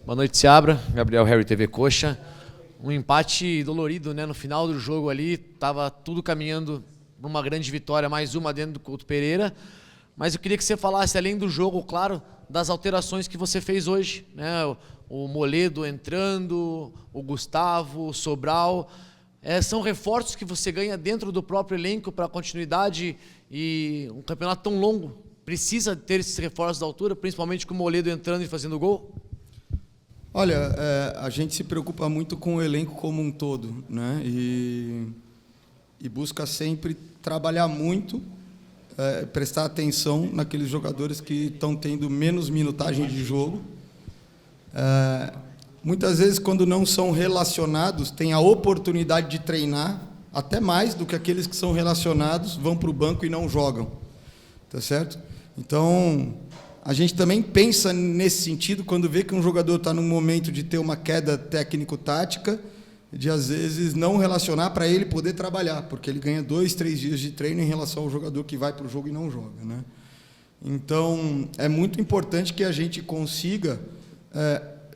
Boa noite, Seabra. Gabriel Harry, TV Coxa. Um empate dolorido, né? No final do jogo ali, estava tudo caminhando para uma grande vitória, mais uma dentro do Couto Pereira. Mas eu queria que você falasse, além do jogo, claro, das alterações que você fez hoje, né? O Moledo entrando, o Gustavo, o Sobral. São reforços que você ganha dentro do próprio elenco para a continuidade, e um campeonato tão longo precisa ter esses reforços da altura, principalmente com o Moledo entrando e fazendo gol? Olha, a gente se preocupa muito com o elenco como um todo, né? E busca sempre trabalhar muito, prestar atenção naqueles jogadores que estão tendo menos minutagem de jogo. Muitas vezes, quando não são relacionados, têm a oportunidade de treinar, até mais do que aqueles que são relacionados, vão para o banco e não jogam. Tá certo? Então, a gente também pensa nesse sentido quando vê que um jogador está num momento de ter uma queda técnico-tática, de, às vezes, não relacionar para ele poder trabalhar, porque ele ganha 2, 3 dias de treino em relação ao jogador que vai para o jogo e não joga, né? Então, é muito importante que a gente consiga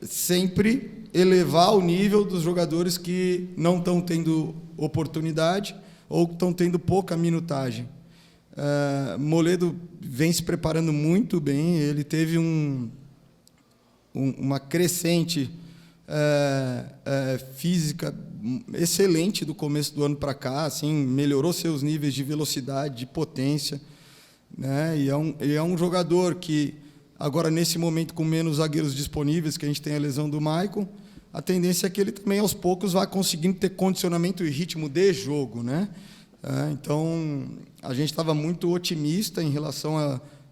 sempre elevar o nível dos jogadores que não estão tendo oportunidade ou que estão tendo pouca minutagem. Moledo vem se preparando muito bem, ele teve uma crescente física excelente do começo do ano para cá, assim, melhorou seus níveis de velocidade, de potência, né? E é um jogador que, agora, nesse momento, com menos zagueiros disponíveis, que a gente tem a lesão do Maicon, a tendência é que ele também, aos poucos, vá conseguindo ter condicionamento e ritmo de jogo, né? Então, a gente estava muito otimista em relação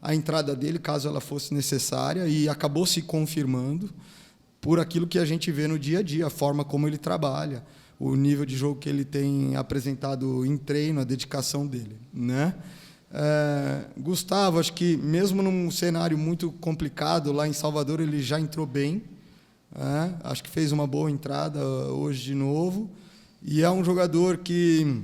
à entrada dele, caso ela fosse necessária, e acabou se confirmando por aquilo que a gente vê no dia a dia, a forma como ele trabalha, o nível de jogo que ele tem apresentado em treino, a dedicação dele, né? Gustavo, acho que mesmo num cenário muito complicado, lá em Salvador, ele já entrou bem, acho que fez uma boa entrada hoje de novo, e é um jogador que,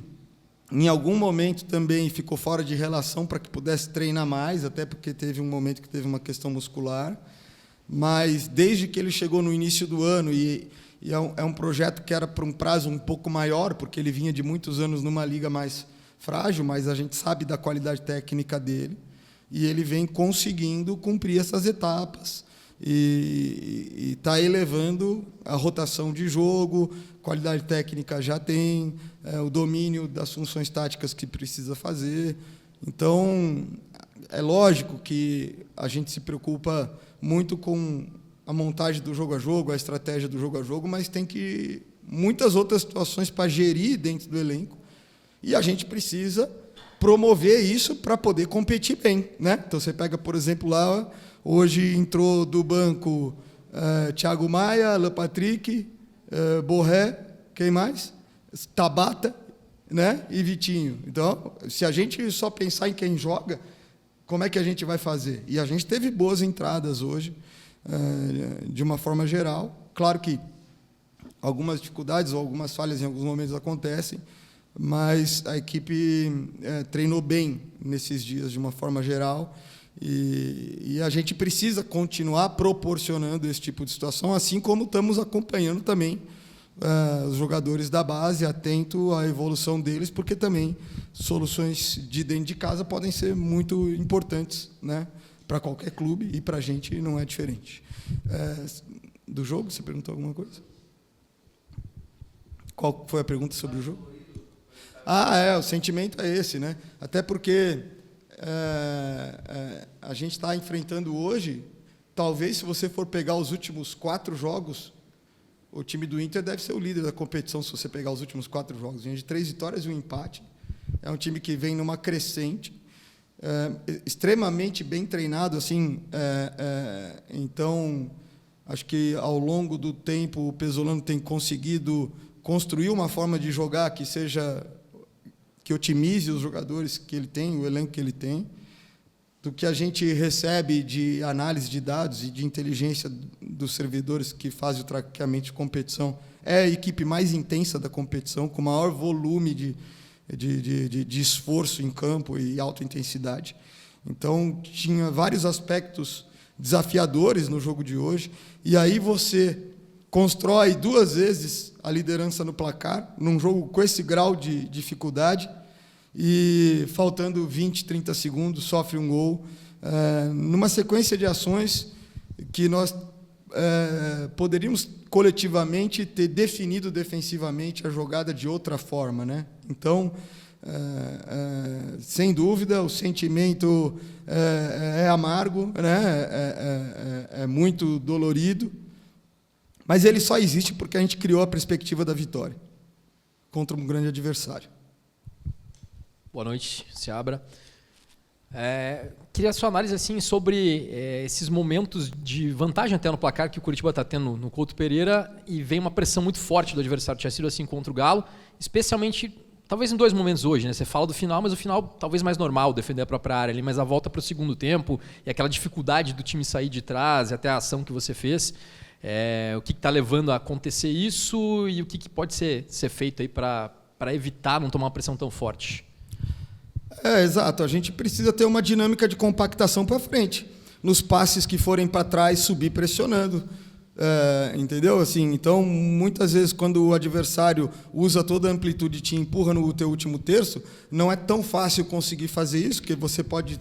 em algum momento, também ficou fora de relação para que pudesse treinar mais, até porque teve um momento que teve uma questão muscular, mas desde que ele chegou no início do ano, e é um projeto que era para um prazo um pouco maior, porque ele vinha de muitos anos numa liga mais frágil, mas a gente sabe da qualidade técnica dele, e ele vem conseguindo cumprir essas etapas, e está elevando a rotação de jogo, qualidade técnica já tem, o domínio das funções táticas que precisa fazer. Então, é lógico que a gente se preocupa muito com a montagem do jogo a jogo, a estratégia do jogo a jogo, mas tem muitas outras situações para gerir dentro do elenco, e a gente precisa promover isso para poder competir bem, né? Então, você pega, por exemplo, lá, hoje entrou do banco Thiago Maia, Alan Patrick, Borré, quem mais? Tabata, né? E Vitinho. Então, se a gente só pensar em quem joga, como é que a gente vai fazer? E a gente teve boas entradas hoje, de uma forma geral. Claro que algumas dificuldades ou algumas falhas em alguns momentos acontecem, mas a equipe treinou bem nesses dias, de uma forma geral, e a gente precisa continuar proporcionando esse tipo de situação, assim como estamos acompanhando também os jogadores da base, atento à evolução deles, porque também soluções de dentro de casa podem ser muito importantes, né, para qualquer clube, e para a gente não é diferente. Do jogo, você perguntou alguma coisa? Qual foi a pergunta sobre o jogo? O sentimento é esse, né? Até porque a gente está enfrentando hoje, talvez, se você for pegar os últimos 4 jogos, o time do Inter deve ser o líder da competição, se você pegar os últimos 4 jogos. Vinha de 3 vitórias e 1 empate. É um time que vem numa crescente, extremamente bem treinado, assim. Então, acho que, ao longo do tempo, o Pesolano tem conseguido construir uma forma de jogar que otimize os jogadores que ele tem, o elenco que ele tem. Do que a gente recebe de análise de dados e de inteligência dos servidores que fazem o traqueamento de competição, é a equipe mais intensa da competição, com maior volume de esforço em campo e alta intensidade. Então, tinha vários aspectos desafiadores no jogo de hoje, e aí você constrói 2 vezes a liderança no placar, num jogo com esse grau de dificuldade, e faltando 20, 30 segundos, sofre um gol, numa sequência de ações que nós poderíamos coletivamente ter definido defensivamente a jogada de outra forma, né? Então, sem dúvida, o sentimento é amargo, né? É muito dolorido, mas ele só existe porque a gente criou a perspectiva da vitória contra um grande adversário. Boa noite, Seabra. Queria a sua análise assim, sobre esses momentos de vantagem até no placar que o Curitiba está tendo no Couto Pereira, e vem uma pressão muito forte do adversário. Tinha sido assim contra o Galo, especialmente, talvez em 2 momentos hoje, né? Você fala do final, mas o final talvez mais normal, defender a própria área ali, mas a volta para o segundo tempo e aquela dificuldade do time sair de trás, e até a ação que você fez. O que está levando a acontecer isso, e o que pode ser feito aí para evitar não tomar uma pressão tão forte? Exato. A gente precisa ter uma dinâmica de compactação para frente. Nos passes que forem para trás, subir pressionando. Entendeu? Assim, então, muitas vezes, quando o adversário usa toda a amplitude e te empurra no teu último terço, não é tão fácil conseguir fazer isso, porque você pode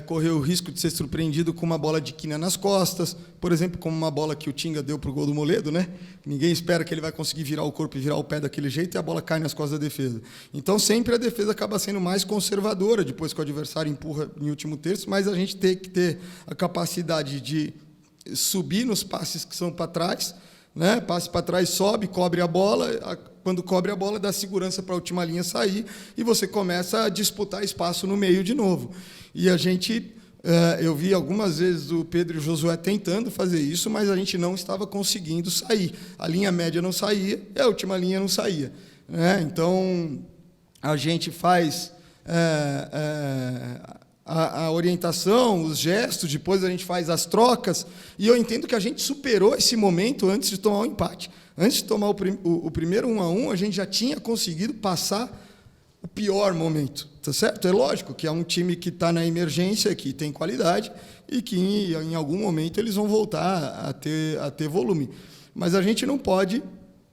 correr o risco de ser surpreendido com uma bola de quina nas costas, por exemplo, como uma bola que o Tinga deu para o gol do Moledo, né? Ninguém espera que ele vai conseguir virar o corpo e virar o pé daquele jeito, e a bola cai nas costas da defesa. Então, sempre a defesa acaba sendo mais conservadora, depois que o adversário empurra em último terço, mas a gente tem que ter a capacidade de subir nos passes que são para trás, né? Passe para trás, sobe, cobre a bola, quando cobre a bola, dá segurança para a última linha sair, e você começa a disputar espaço no meio de novo. E a gente, eu vi algumas vezes o Pedro e o Josué tentando fazer isso, mas a gente não estava conseguindo sair. A linha média não saía e a última linha não saía, né? Então, a gente faz a orientação, os gestos, depois a gente faz as trocas, e eu entendo que a gente superou esse momento antes de tomar o empate. Antes de tomar o primeiro 1-1, a gente já tinha conseguido passar o pior momento, tá certo? É lógico que é um time que está na emergência, que tem qualidade, e que em algum momento eles vão voltar a ter volume. Mas a gente não pode,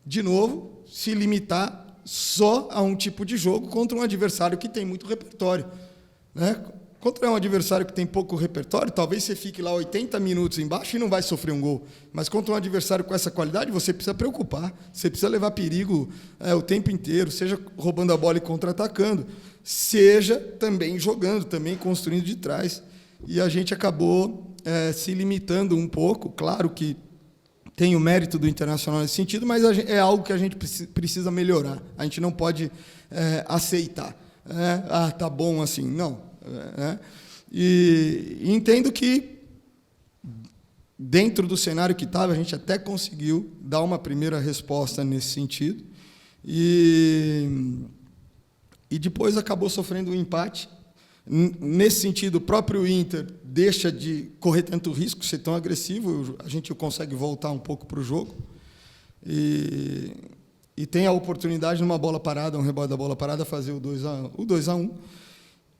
de novo, se limitar só a um tipo de jogo contra um adversário que tem muito repertório, né? Contra um adversário que tem pouco repertório, talvez você fique lá 80 minutos embaixo e não vai sofrer um gol. Mas contra um adversário com essa qualidade, você precisa preocupar, você precisa levar perigo o tempo inteiro, seja roubando a bola e contra-atacando, seja também jogando, também construindo de trás. E a gente acabou se limitando um pouco. Claro que tem o mérito do Internacional nesse sentido, mas é algo que a gente precisa melhorar. A gente não pode aceitar. Tá bom assim. Não. E entendo que, dentro do cenário que estava, a gente até conseguiu dar uma primeira resposta nesse sentido, e depois acabou sofrendo um empate. Nesse sentido, o próprio Inter deixa de correr tanto risco, ser tão agressivo, a gente consegue voltar um pouco para o jogo, e tem a oportunidade, numa bola parada, um rebote da bola parada, fazer o 2-1.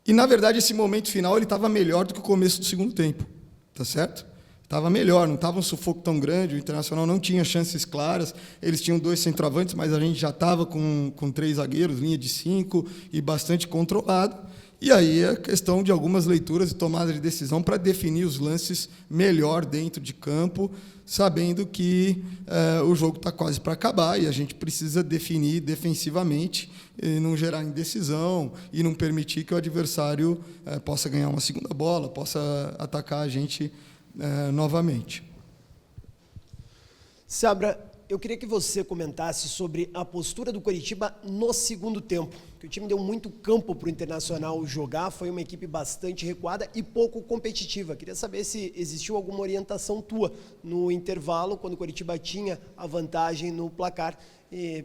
E, na verdade, esse momento final ele estava melhor do que o começo do segundo tempo, tá certo? Estava melhor, não estava um sufoco tão grande, o Internacional não tinha chances claras, eles tinham 2 centroavantes, mas a gente já estava com 3 zagueiros, linha de 5, e bastante controlado. E aí é questão de algumas leituras e tomada de decisão para definir os lances melhor dentro de campo, sabendo que o jogo está quase para acabar e a gente precisa definir defensivamente, e não gerar indecisão e não permitir que o adversário possa ganhar uma segunda bola, possa atacar a gente novamente. Seabra, eu queria que você comentasse sobre a postura do Coritiba no segundo tempo, que o time deu muito campo para o Internacional jogar, foi uma equipe bastante recuada e pouco competitiva. Queria saber se existiu alguma orientação tua no intervalo, quando o Coritiba tinha a vantagem no placar,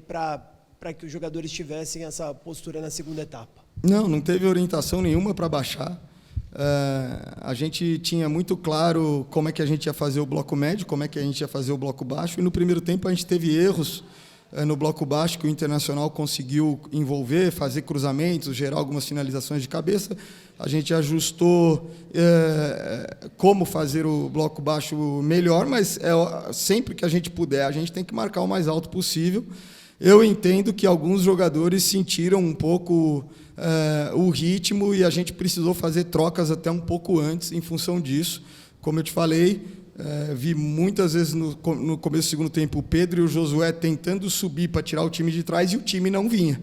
para que os jogadores tivessem essa postura na segunda etapa. Não teve orientação nenhuma para baixar. A gente tinha muito claro como é que a gente ia fazer o bloco médio, como é que a gente ia fazer o bloco baixo, e no primeiro tempo a gente teve erros no bloco baixo, que o Internacional conseguiu envolver, fazer cruzamentos, gerar algumas finalizações de cabeça. A gente ajustou como fazer o bloco baixo melhor, mas sempre que a gente puder, a gente tem que marcar o mais alto possível. Eu entendo que alguns jogadores sentiram um pouco o ritmo e a gente precisou fazer trocas até um pouco antes em função disso. Como eu te falei, vi muitas vezes no começo do segundo tempo o Pedro e o Josué tentando subir para tirar o time de trás e o time não vinha.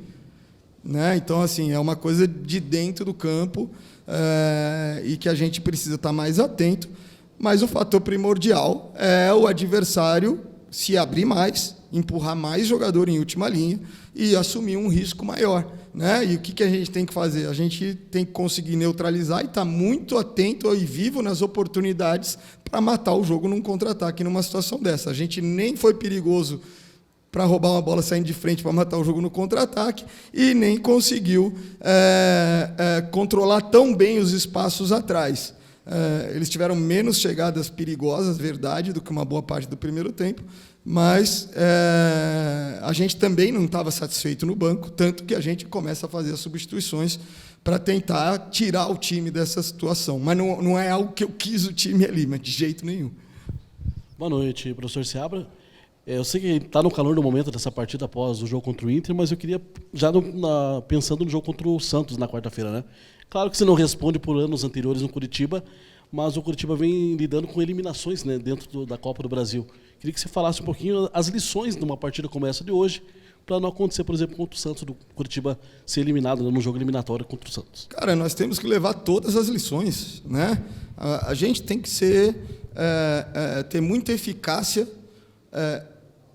Né? Então, assim, é uma coisa de dentro do campo e que a gente precisa estar mais atento, mas o fator primordial é o adversário se abrir mais, empurrar mais jogador em última linha e assumir um risco maior. Né? E o que a gente tem que fazer? A gente tem que conseguir neutralizar e estar muito atento e vivo nas oportunidades para matar o jogo num contra-ataque numa situação dessa. A gente nem foi perigoso para roubar uma bola saindo de frente para matar o jogo no contra-ataque e nem conseguiu controlar tão bem os espaços atrás. Eles tiveram menos chegadas perigosas, verdade, do que uma boa parte do primeiro tempo, mas a gente também não estava satisfeito no banco, tanto que a gente começa a fazer as substituições para tentar tirar o time dessa situação. Mas não é algo que eu quis o time ali, mas de jeito nenhum. Boa noite, professor Seabra. Eu sei que está no calor do momento dessa partida após o jogo contra o Inter, mas eu queria, já pensando no jogo contra o Santos na quarta-feira, né? Claro que você não responde por anos anteriores no Curitiba, mas o Curitiba vem lidando com eliminações, né, dentro da Copa do Brasil. Queria que você falasse um pouquinho as lições de uma partida como essa de hoje, para não acontecer, por exemplo, contra o Santos, do Curitiba ser eliminado, né, no jogo eliminatório contra o Santos. Cara, nós temos que levar todas as lições, né? A gente tem que ter muita eficácia,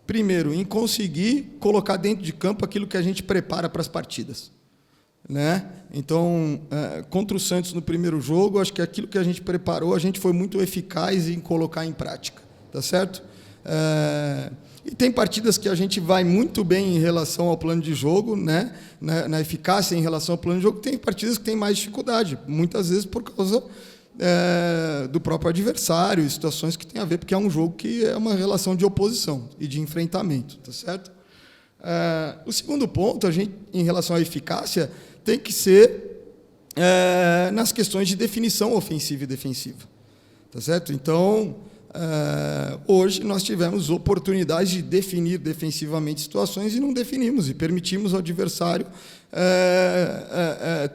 primeiro, em conseguir colocar dentro de campo aquilo que a gente prepara para as partidas. Né? Então, contra o Santos no primeiro jogo, acho que aquilo que a gente preparou, a gente foi muito eficaz em colocar em prática. Tá certo? E tem partidas que a gente vai muito bem em relação ao plano de jogo, né? Na eficácia em relação ao plano de jogo, tem partidas que tem mais dificuldade, muitas vezes por causa do próprio adversário, situações que tem a ver, porque é um jogo que é uma relação de oposição e de enfrentamento, tá certo? O segundo ponto, a gente, em relação à eficácia, tem que ser nas questões de definição ofensiva e defensiva, tá certo? Então, hoje nós tivemos oportunidades de definir defensivamente situações e não definimos, e permitimos ao adversário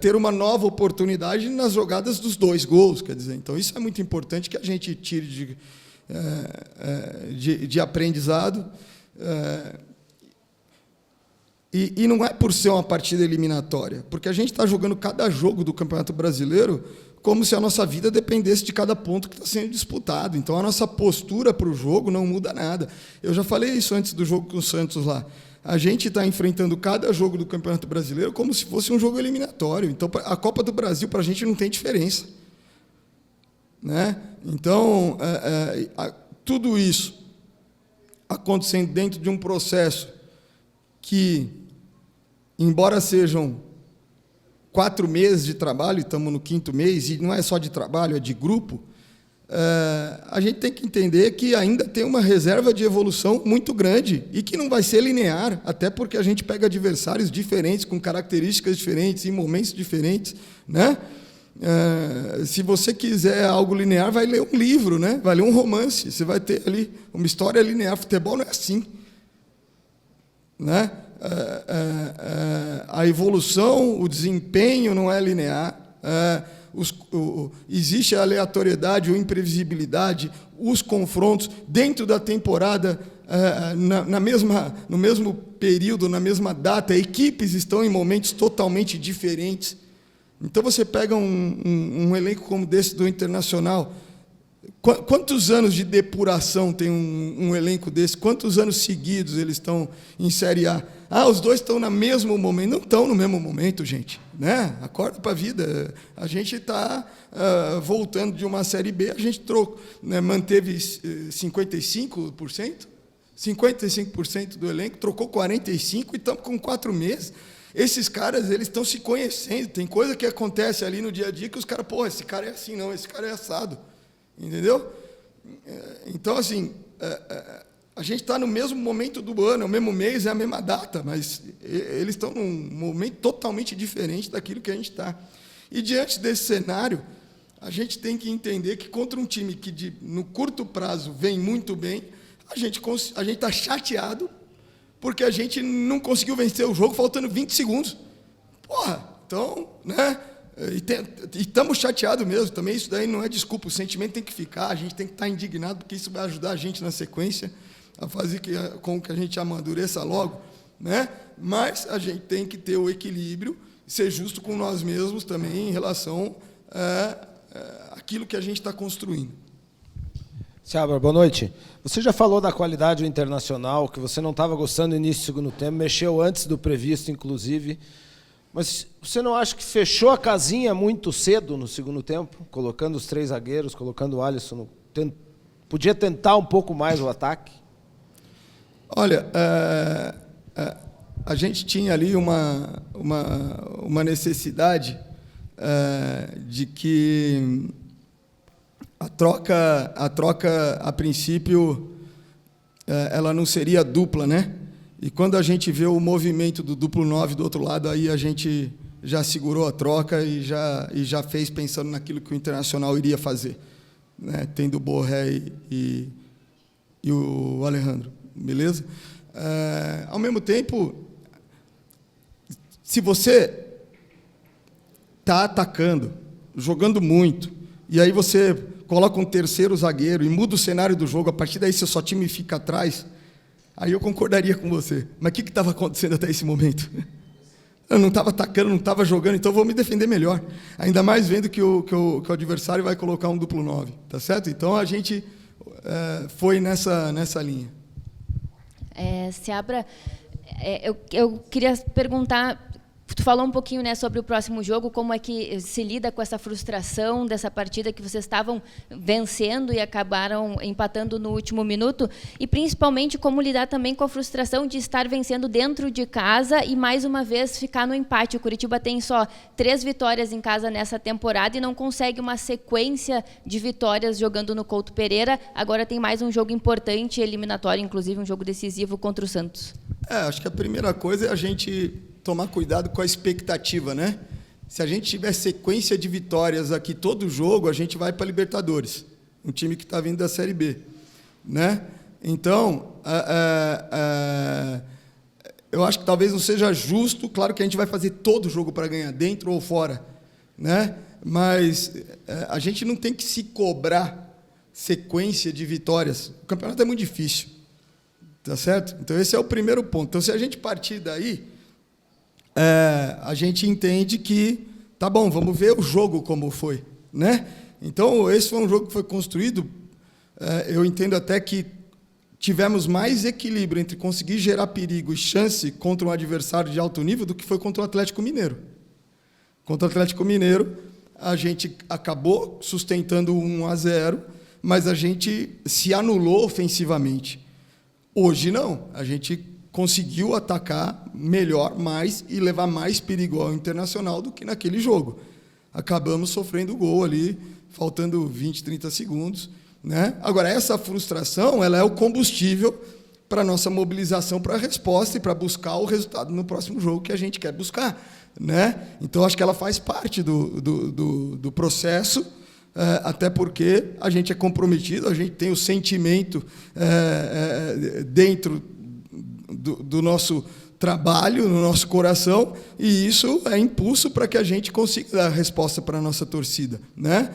ter uma nova oportunidade nas jogadas dos 2 gols, quer dizer, então isso é muito importante que a gente tire de aprendizado, e não é por ser uma partida eliminatória, porque a gente está jogando cada jogo do Campeonato Brasileiro como se a nossa vida dependesse de cada ponto que está sendo disputado. Então, a nossa postura para o jogo não muda nada. Eu já falei isso antes do jogo com o Santos lá. A gente está enfrentando cada jogo do Campeonato Brasileiro como se fosse um jogo eliminatório. Então, a Copa do Brasil, para a gente, não tem diferença. Né? Então, tudo isso acontecendo dentro de um processo que, embora sejam 4 meses de trabalho, estamos no 5º mês, e não é só de trabalho, é de grupo, a gente tem que entender que ainda tem uma reserva de evolução muito grande e que não vai ser linear, até porque a gente pega adversários diferentes, com características diferentes, em momentos diferentes. Né? Se você quiser algo linear, vai ler um livro, né? Vai ler um romance, você vai ter ali uma história linear. Futebol não é assim. Né? A evolução, o desempenho não é linear, existe a aleatoriedade ou imprevisibilidade, os confrontos dentro da temporada, no mesmo período, na mesma data, equipes estão em momentos totalmente diferentes. Então você pega um elenco como desse do Internacional. Quantos anos de depuração tem um elenco desse? Quantos anos seguidos eles estão em Série A? Os 2 estão no mesmo momento. Não estão no mesmo momento, gente. Né? Acorda para a vida. A gente está voltando de uma Série B, a gente manteve 55% do elenco, trocou 45% e estamos com 4 meses. Esses caras, eles estão se conhecendo. Tem coisa que acontece ali no dia a dia que os caras, esse cara é assim, não, esse cara é assado. Entendeu? Então, assim, A gente está no mesmo momento do ano, é o mesmo mês, é a mesma data, mas eles estão num momento totalmente diferente daquilo que a gente está. E, diante desse cenário, a gente tem que entender que, contra um time que, no curto prazo, vem muito bem, a gente está chateado porque a gente não conseguiu vencer o jogo faltando 20 segundos. Porra, então, né? E estamos chateados mesmo, também isso daí não é desculpa, o sentimento tem que ficar, a gente tem que estar indignado, porque isso vai ajudar a gente na sequência a fazer com que a gente amadureça logo, né? Mas a gente tem que ter o equilíbrio, ser justo com nós mesmos também em relação àquilo que a gente está construindo. Seabra, boa noite. Você já falou da qualidade do Internacional, que você não estava gostando no início do segundo tempo, mexeu antes do previsto, inclusive. Mas você não acha que fechou a casinha muito cedo no segundo tempo, colocando os 3 zagueiros, colocando o Alisson? Podia tentar um pouco mais o ataque? Olha, a gente tinha ali uma necessidade de que a troca, a princípio, ela não seria dupla, né? E quando a gente vê o movimento do duplo 9 do outro lado, aí a gente já segurou a troca e já fez pensando naquilo que o Internacional iria fazer, né? Tendo o Borré e o Alejandro, beleza? Ao mesmo tempo, se você está atacando, jogando muito, e aí você coloca um terceiro zagueiro e muda o cenário do jogo, a partir daí seu time fica atrás, aí eu concordaria com você. Mas o que estava acontecendo até esse momento? Eu não estava atacando, não estava jogando, então eu vou me defender melhor. Ainda mais vendo que o adversário vai colocar um duplo 9, tá certo? Então a gente foi nessa linha. Seabra, eu queria perguntar, tu falou um pouquinho, né, sobre o próximo jogo, como é que se lida com essa frustração dessa partida que vocês estavam vencendo e acabaram empatando no último minuto, e principalmente como lidar também com a frustração de estar vencendo dentro de casa e mais uma vez ficar no empate. O Curitiba tem só 3 vitórias em casa nessa temporada e não consegue uma sequência de vitórias jogando no Couto Pereira. Agora tem mais um jogo importante, eliminatório, inclusive um jogo decisivo contra o Santos. Acho que a primeira coisa é a gente tomar cuidado com a expectativa, né? Se a gente tiver sequência de vitórias aqui todo jogo, a gente vai para a Libertadores, um time que está vindo da Série B, né? Então, eu acho que talvez não seja justo, claro que a gente vai fazer todo jogo para ganhar, dentro ou fora, né? Mas a gente não tem que se cobrar sequência de vitórias. O campeonato é muito difícil, tá certo? Então, esse é o primeiro ponto. Então, se a gente partir daí, a gente entende que, tá bom, vamos ver o jogo como foi, né? Então, esse foi um jogo que foi construído, eu entendo até que tivemos mais equilíbrio entre conseguir gerar perigo e chance contra um adversário de alto nível do que foi contra o Atlético Mineiro. Contra o Atlético Mineiro, a gente acabou sustentando 1-0, mas a gente se anulou ofensivamente. Hoje, não. A gente conseguiu atacar melhor, mais e levar mais perigo ao Internacional do que naquele jogo. Acabamos sofrendo gol ali, faltando 20, 30 segundos, né? Agora, essa frustração, ela é o combustível para a nossa mobilização para a resposta e para buscar o resultado no próximo jogo que a gente quer buscar, né? Então, acho que ela faz parte do processo, até porque a gente é comprometido, a gente tem o sentimento dentro do nosso trabalho, no nosso coração, e isso é impulso para que a gente consiga dar a resposta para a nossa torcida, né?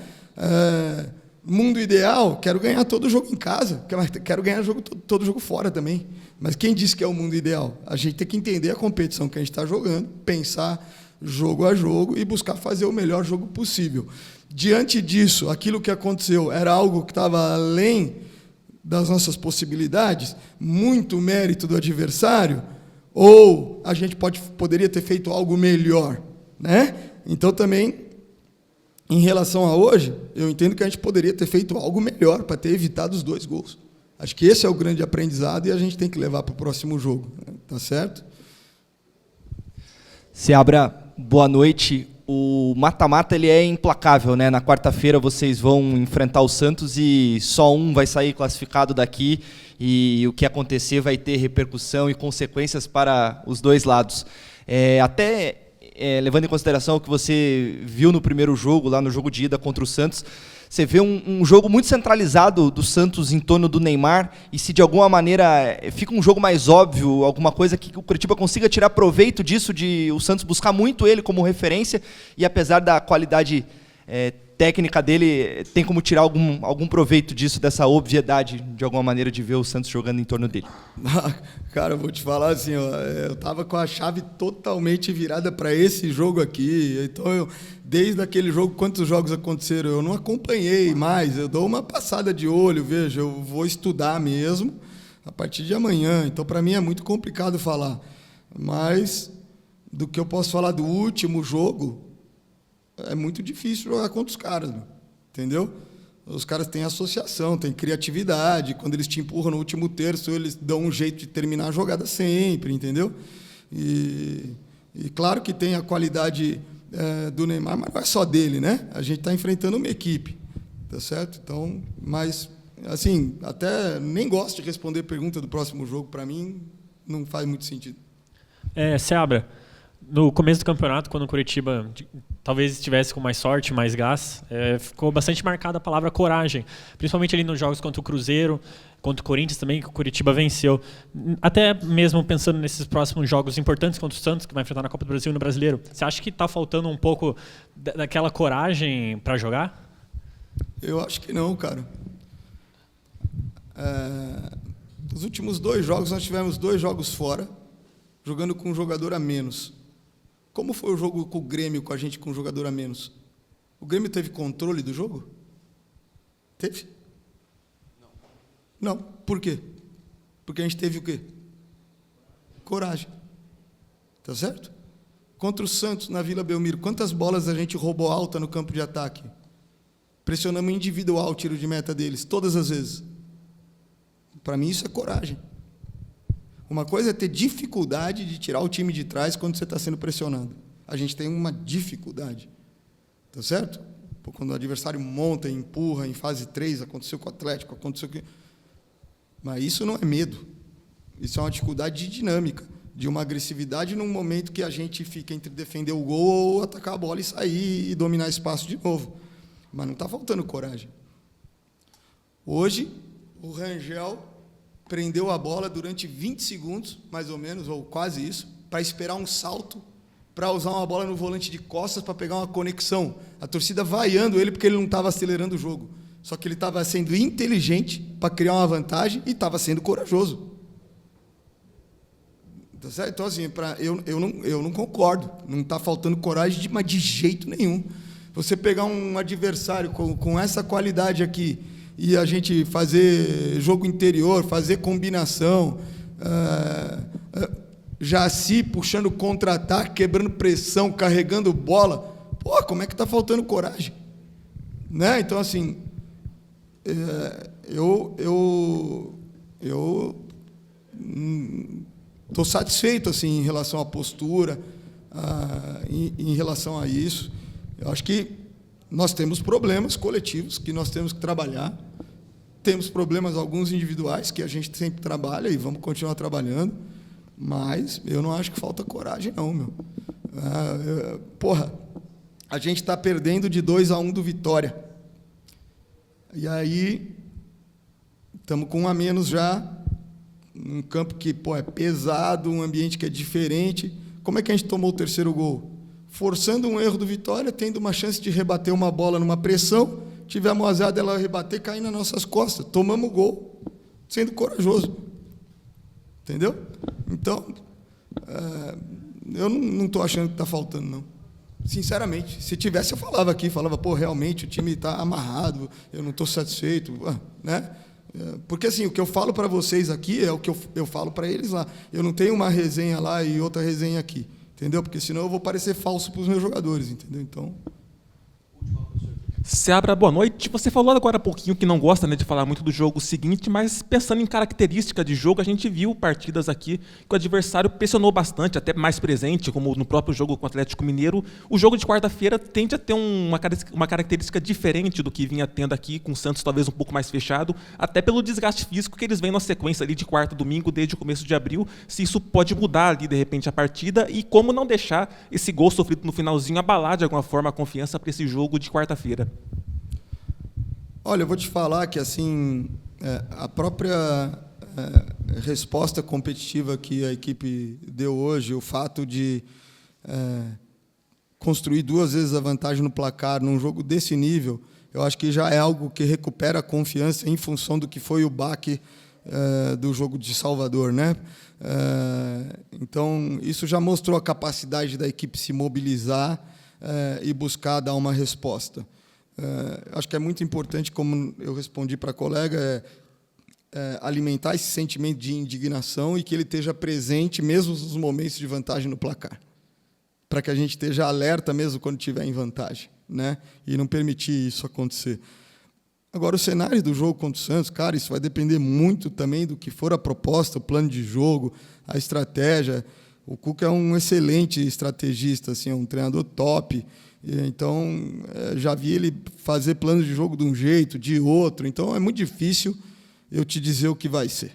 Mundo ideal, quero ganhar todo jogo em casa, quero ganhar todo jogo fora também. Mas quem disse que é o mundo ideal? A gente tem que entender a competição que a gente está jogando, pensar jogo a jogo e buscar fazer o melhor jogo possível. Diante disso, aquilo que aconteceu era algo que estava além das nossas possibilidades, muito mérito do adversário, ou a gente poderia ter feito algo melhor, né? Então, também, em relação a hoje, eu entendo que a gente poderia ter feito algo melhor para ter evitado os 2 gols. Acho que esse é o grande aprendizado e a gente tem que levar para o próximo jogo, tá certo? Seabra, boa noite. o mata-mata ele é implacável, né? Na quarta-feira vocês vão enfrentar o Santos e só um vai sair classificado daqui e o que acontecer vai ter repercussão e consequências para os dois lados. Levando em consideração o que você viu no primeiro jogo, lá no jogo de ida contra o Santos, você vê um jogo muito centralizado do Santos em torno do Neymar, e se de alguma maneira fica um jogo mais óbvio, alguma coisa que o Curitiba consiga tirar proveito disso, de o Santos buscar muito ele como referência, e apesar da qualidade técnica dele, tem como tirar algum proveito disso, dessa obviedade, de alguma maneira, de ver o Santos jogando em torno dele? Cara, eu vou te falar assim, ó, eu tava com a chave totalmente virada para esse jogo aqui. Então, desde aquele jogo, quantos jogos aconteceram? Eu não acompanhei mais, eu dou uma passada de olho, veja, eu vou estudar mesmo a partir de amanhã. Então, para mim é muito complicado falar. Mas, do que eu posso falar do último jogo, é muito difícil jogar contra os caras, entendeu? Os caras têm associação, têm criatividade. Quando eles te empurram no último terço, eles dão um jeito de terminar a jogada sempre, entendeu? E claro que tem a qualidade do Neymar, mas não é só dele, né? A gente está enfrentando uma equipe, tá certo? Então, mas, assim, até nem gosto de responder pergunta do próximo jogo. Para mim, não faz muito sentido. Seabra, no começo do campeonato, quando o Curitiba talvez estivesse com mais sorte, mais gás, ficou bastante marcada a palavra coragem, principalmente ali nos jogos contra o Cruzeiro, contra o Corinthians também, que o Curitiba venceu. Até mesmo pensando nesses próximos jogos importantes contra o Santos, que vai enfrentar na Copa do Brasil e no Brasileiro, você acha que está faltando um pouco daquela coragem para jogar? Eu acho que não, cara. Nos últimos 2 jogos, nós tivemos 2 jogos fora, jogando com um jogador a menos. Como foi o jogo com o Grêmio, com a gente com um jogador a menos? O Grêmio teve controle do jogo? Teve? Não. Por quê? Porque a gente teve o quê? Coragem. Tá certo? Contra o Santos, na Vila Belmiro, quantas bolas a gente roubou alta no campo de ataque? Pressionamos individual o tiro de meta deles, todas as vezes. Para mim, isso é coragem. Uma coisa é ter dificuldade de tirar o time de trás quando você está sendo pressionado. A gente tem uma dificuldade. Tá certo? Quando o adversário monta, empurra, em fase 3, aconteceu com o Atlético, aconteceu com... Mas isso não é medo. Isso é uma dificuldade de dinâmica, de uma agressividade num momento que a gente fica entre defender o gol ou atacar a bola e sair e dominar espaço de novo. Mas não está faltando coragem. Hoje, o Rangel prendeu a bola durante 20 segundos, mais ou menos, ou quase isso, para esperar um salto, para usar uma bola no volante de costas para pegar uma conexão. A torcida vaiando ele porque ele não estava acelerando o jogo. Só que ele estava sendo inteligente para criar uma vantagem e estava sendo corajoso. Tá certo? Então, assim, eu não concordo. Não está faltando coragem, mas de jeito nenhum. Você pegar um adversário com essa qualidade aqui e a gente fazer jogo interior, fazer combinação, Jaci puxando contra-ataque, quebrando pressão, carregando bola. Pô, como é que está faltando coragem? Né? Então, assim, eu estou satisfeito assim, em relação à postura, em relação a isso. Eu acho que nós temos problemas coletivos que nós temos que trabalhar, temos problemas alguns individuais que a gente sempre trabalha e vamos continuar trabalhando, mas eu não acho que falta coragem, não, meu. A gente está perdendo de 2-1 do Vitória. E aí, estamos com 1 a menos já, um campo que é pesado, um ambiente que é diferente. Como é que a gente tomou o 3º gol? Forçando um erro do Vitória, tendo uma chance de rebater uma bola numa pressão, tivemos azar dela rebater, cair nas nossas costas. Tomamos o gol, sendo corajoso. Entendeu? Então, eu não estou achando que está faltando, não. Sinceramente, se tivesse, eu falava aqui, pô, realmente o time está amarrado, eu não estou satisfeito, né? Porque assim, o que eu falo para vocês aqui é o que eu falo para eles lá. Eu não tenho uma resenha lá e outra resenha aqui, entendeu? Porque senão eu vou parecer falso para os meus jogadores, entendeu? Então. Seabra, boa noite. Você falou agora há pouquinho que não gosta, né, de falar muito do jogo seguinte, mas pensando em característica de jogo, a gente viu partidas aqui que o adversário pressionou bastante, até mais presente, como no próprio jogo com o Atlético Mineiro. O jogo de quarta-feira tende a ter uma característica diferente do que vinha tendo aqui, com o Santos talvez um pouco mais fechado, até pelo desgaste físico que eles vêm na sequência ali de quarta, domingo, desde o começo de abril, se isso pode mudar ali, de repente, a partida, e como não deixar esse gol sofrido no finalzinho abalar, de alguma forma, a confiança para esse jogo de quarta-feira. Olha, eu vou te falar que assim a própria resposta competitiva que a equipe deu hoje, o fato de construir 2 vezes a vantagem no placar num jogo desse nível, eu acho que já é algo que recupera a confiança em função do que foi o baque do jogo de Salvador, né? Então, isso já mostrou a capacidade da equipe se mobilizar e buscar dar uma resposta. Acho que é muito importante, como eu respondi para a colega, alimentar esse sentimento de indignação e que ele esteja presente mesmo nos momentos de vantagem no placar, para que a gente esteja alerta mesmo quando estiver em vantagem, né? E não permitir isso acontecer. Agora, o cenário do jogo contra o Santos, cara, isso vai depender muito também do que for a proposta, o plano de jogo, a estratégia. O Cuca é um excelente estrategista, assim, é um treinador top. Então, já vi ele fazer planos de jogo de um jeito, de outro. Então, é muito difícil eu te dizer o que vai ser.